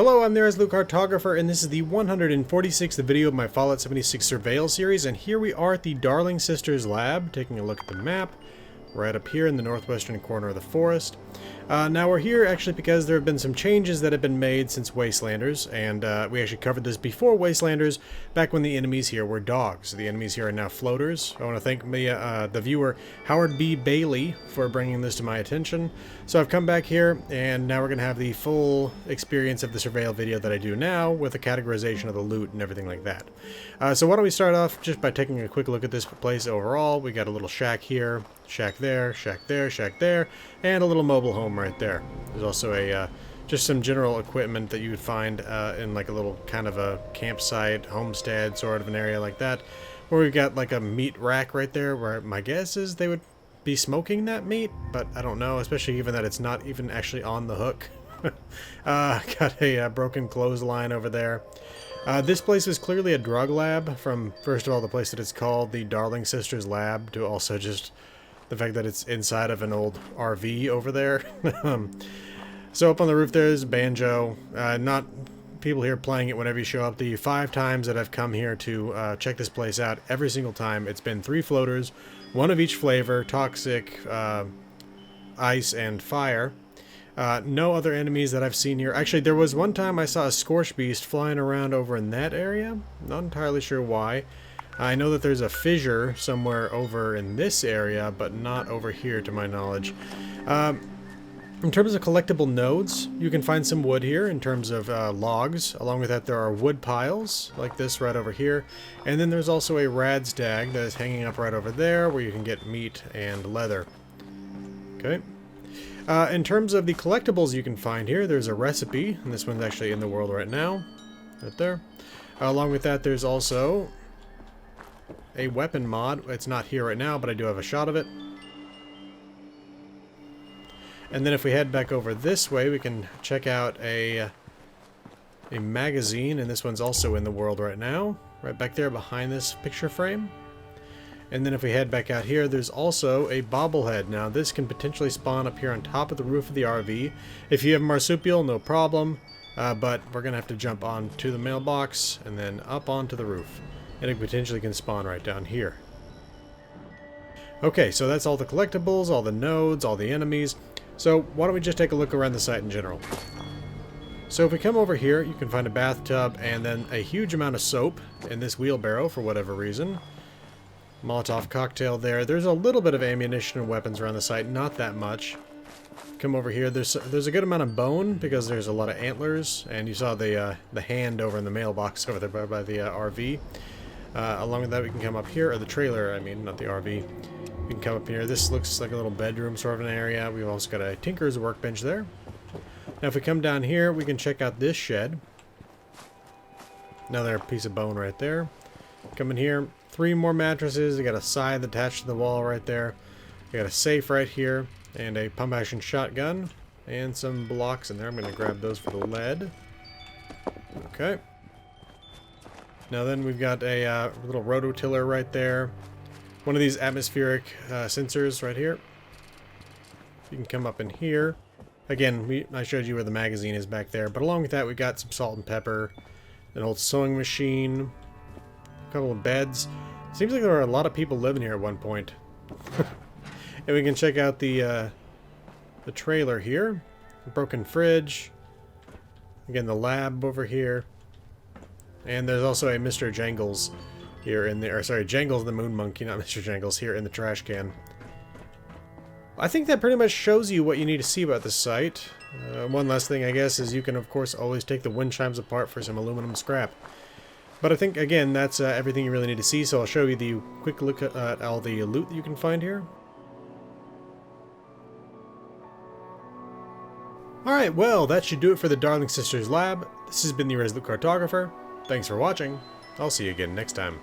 Hello, I'm the Resolute Cartographer, and this is the 146th video of my Fallout 76 Surveyal series, and here we are at the Darling Sisters lab, taking a look at the map, right up here in the northwestern corner of the forest. Now we're here actually because there have been some changes that have been made since Wastelanders, and we actually covered this before Wastelanders, back when the enemies here were dogs. The enemies here are now floaters. I want to thank the viewer Howard B. Bailey for bringing this to my attention. So I've come back here, and now we're going to have the full experience of the Surveyal video that I do now, with a categorization of the loot and everything like that. So why don't we start off just by taking a quick look at this place overall. We got a little shack here, shack there, shack there, shack there, and a little mobile home right there. There's also a just some general equipment that you would find in like a little kind of a campsite, homestead sort of an area like that, where we've got like a meat rack right there, where my guess is they would be smoking that meat, but I don't know, especially given that it's not even actually on the hook. Got a broken clothesline over there. This place is clearly a drug lab, from first of all the place that it's called the Darling Sisters Lab, to also just the fact that it's inside of an old RV over there. So up on the roof there's banjo. Not people here playing it whenever you show up. The 5 times that I've come here to check this place out, every single time it's been 3 floaters, 1 of each flavor, toxic, ice, and fire. No other enemies that I've seen here. Actually, there was one time I saw a Scorchbeast flying around over in that area. Not entirely sure why. I know that there's a fissure somewhere over in this area, but not over here to my knowledge. In terms of collectible nodes, you can find some wood here in terms of logs. Along with that, there are wood piles like this right over here. And then there's also a Radstag that is hanging up right over there, where you can get meat and leather. Okay. In terms of the collectibles you can find here, there's a recipe, and this one's actually in the world right now, right there. Along with that, there's also a weapon mod. It's not here right now, but I do have a shot of it. And then if we head back over this way, we can check out a magazine, and this one's also in the world right now, right back there behind this picture frame. And then if we head back out here, there's also a Bobblehead. Now this can potentially spawn up here on top of the roof of the RV. If you have marsupial, no problem, but we're going to have to jump onto the mailbox and then up onto the roof. And it potentially can spawn right down here. Okay, so that's all the collectibles, all the nodes, all the enemies. So why don't we just take a look around the site in general. So if we come over here, you can find a bathtub and then a huge amount of soap in this wheelbarrow for whatever reason. Molotov Cocktail there. There's a little bit of ammunition and weapons around the site, not that much. Come over here, there's a good amount of bone because there's a lot of antlers, and you saw the hand over in the mailbox over there by the RV. Along with that, we can come up here, or the trailer, I mean, not the RV. We can come up here. This looks like a little bedroom sort of an area. We've also got a tinker's workbench there. Now if we come down here, we can check out this shed. Another piece of bone right there. Come in here, 3 more mattresses. We got a scythe attached to the wall right there. We got a safe right here, and a pump action shotgun, and some blocks in there. I'm going to grab those for the lead. Okay. Now then we've got a little rototiller right there. One of these atmospheric sensors right here. You can come up in here. Again, I showed you where the magazine is back there, but along with that we got some salt and pepper, an old sewing machine, a couple of beds. Seems like there were a lot of people living here at one point. And we can check out the trailer here. A broken fridge. Again, the lab over here. And there's also a Mr. Jangles here in the, or sorry, Jangles the Moon Monkey, not Mr. Jangles, here in the trash can. I think that pretty much shows you what you need to see about this site. One last thing, I guess, is you can, of course, always take the wind chimes apart for some aluminum scrap. But I think, again, that's everything you really need to see, so I'll show you the quick look at all the loot that you can find here. Alright, well, that should do it for the Darling Sisters Lab. This has been the Resolute Cartographer. Thanks for watching. I'll see you again next time.